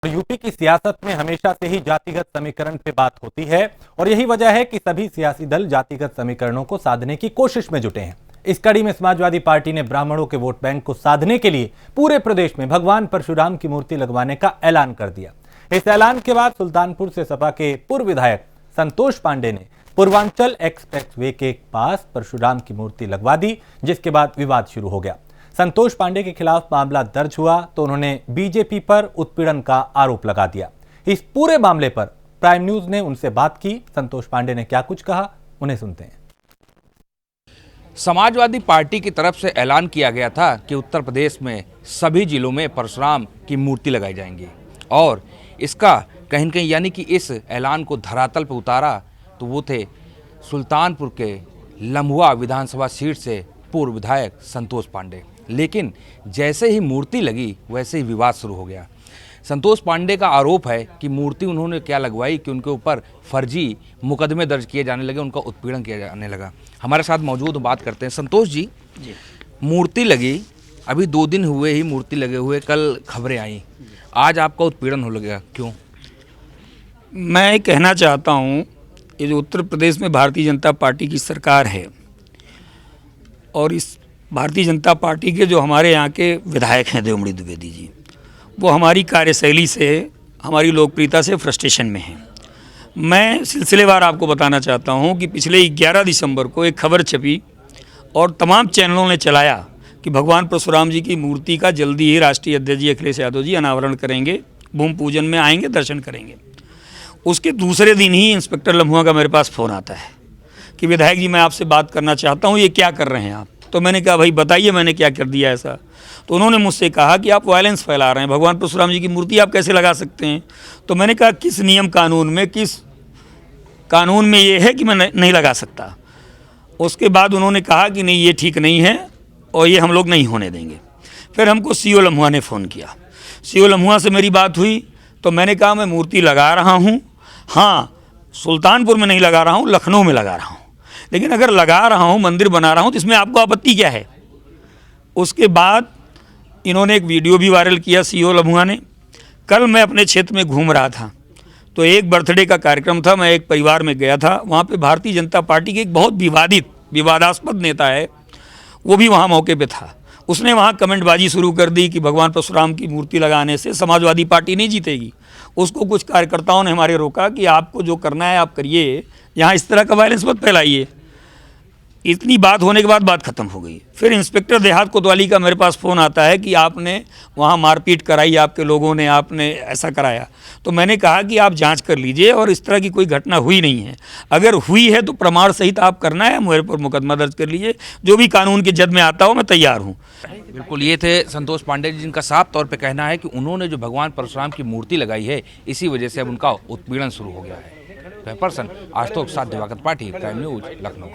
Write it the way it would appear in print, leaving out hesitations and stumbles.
UP की सियासत में हमेशा से ही जातिगत समीकरण पे बात होती है और यही वजह है कि सभी सियासी दल जातिगत समीकरणों को साधने की कोशिश में जुटे हैं। इस कड़ी में समाजवादी पार्टी ने ब्राह्मणों के वोट बैंक को साधने के लिए पूरे प्रदेश में भगवान परशुराम की मूर्ति लगवाने का ऐलान कर दिया। इस ऐलान के बाद सुल्तानपुर से सपा के पूर्व विधायक संतोष पांडे ने पूर्वांचल एक्सप्रेसवे के पास परशुराम की मूर्ति लगवा दी, जिसके बाद विवाद शुरू हो गया। संतोष पांडे के खिलाफ मामला दर्ज हुआ तो उन्होंने बीजेपी पर उत्पीड़न का आरोप लगा दिया। इस पूरे मामले पर प्राइम न्यूज ने उनसे बात की। संतोष पांडे ने क्या कुछ कहा, उन्हें सुनते हैं। समाजवादी पार्टी की तरफ से ऐलान किया गया था कि उत्तर प्रदेश में सभी जिलों में परशुराम की मूर्ति लगाई जाएंगी और इसका कहीं न कहीं यानी कि इस ऐलान को धरातल पर उतारा तो वो थे सुल्तानपुर के लम्हुआ विधानसभा सीट से पूर्व विधायक संतोष पांडे। लेकिन जैसे ही मूर्ति लगी वैसे ही विवाद शुरू हो गया। संतोष पांडे का आरोप है कि मूर्ति उन्होंने क्या लगवाई कि उनके ऊपर फर्जी मुकदमे दर्ज किए जाने लगे, उनका उत्पीड़न किया जाने लगा। हमारे साथ मौजूद बात करते हैं। संतोष जी, मूर्ति लगी, अभी 2 दिन हुए ही मूर्ति लगे हुए, कल खबरें आई, आज आपका उत्पीड़न हो लगा, क्यों? मैं कहना चाहता हूँ, ये जो उत्तर प्रदेश में भारतीय जनता पार्टी की सरकार है और इस भारतीय जनता पार्टी के जो हमारे यहाँ के विधायक हैं देवमणि द्विवेदी जी, वो हमारी कार्यशैली से, हमारी लोकप्रियता से फ्रस्ट्रेशन में हैं। मैं सिलसिलेवार आपको बताना चाहता हूँ कि पिछले 11 दिसंबर को एक खबर छपी और तमाम चैनलों ने चलाया कि भगवान परशुराम जी की मूर्ति का जल्दी ही राष्ट्रीय अध्यक्ष जी अखिलेश यादव जी अनावरण करेंगे, भूमि पूजन में आएंगे, दर्शन करेंगे। उसके दूसरे दिन ही इंस्पेक्टर लम्हुआ का मेरे पास फ़ोन आता है कि विधायक जी मैं आपसे बात करना चाहता हूँ, ये क्या कर रहे हैं आप? तो मैंने कहा भाई बताइए मैंने क्या कर दिया ऐसा? तो उन्होंने मुझसे कहा कि आप वायलेंस फैला रहे हैं, भगवान परशुराम जी की मूर्ति आप कैसे लगा सकते हैं? तो मैंने कहा किस नियम कानून में, किस कानून में ये है कि मैं नहीं लगा सकता? उसके बाद उन्होंने कहा कि नहीं ये ठीक नहीं है और ये हम लोग नहीं होने देंगे। फिर हमको सीओ लम्हुआ ने फ़ोन किया। सीओ लम्हुआ से मेरी बात हुई तो मैंने कहा मैं मूर्ति लगा रहा हूँ, हाँ सुल्तानपुर में नहीं लगा रहा हूँ, लखनऊ में लगा रहा हूँ, लेकिन अगर लगा रहा हूँ, मंदिर बना रहा हूँ तो इसमें आपको आपत्ति क्या है? उसके बाद इन्होंने एक वीडियो भी वायरल किया सीओ लम्हुआ ने। कल मैं अपने क्षेत्र में घूम रहा था तो एक बर्थडे का कार्यक्रम था, मैं एक परिवार में गया था, वहाँ पे भारतीय जनता पार्टी के एक बहुत विवादास्पद नेता है, वो भी वहाँ मौके पे था। उसने वहाँ कमेंटबाजी शुरू कर दी कि भगवान परशुराम की मूर्ति लगाने से समाजवादी पार्टी नहीं जीतेगी। उसको कुछ कार्यकर्ताओं ने हमारे रोका कि आपको जो करना है आप करिए, यहाँ इस तरह का वायलेंस मत फैलाइए। इतनी बात होने के बाद बात खत्म हो गई। फिर इंस्पेक्टर देहात कोतवाली का मेरे पास फ़ोन आता है कि आपने वहाँ मारपीट कराई, आपके लोगों ने, आपने ऐसा कराया। तो मैंने कहा कि आप जांच कर लीजिए और इस तरह की कोई घटना हुई नहीं है। अगर हुई है तो प्रमाण सहित आप करना है, मेरे पर मुकदमा दर्ज कर लीजिए, जो भी कानून की जद में आता हो मैं तैयार हूँ। बिल्कुल, ये थे संतोष पांडे जी, जिनका साफ तौर पर कहना है कि उन्होंने जो भगवान परशुराम की मूर्ति लगाई है इसी वजह से अब उनका उत्पीड़न शुरू हो गया है। पर्सन आशुतोष साथ दिवाकर पाठी, प्राइम न्यूज, लखनऊ।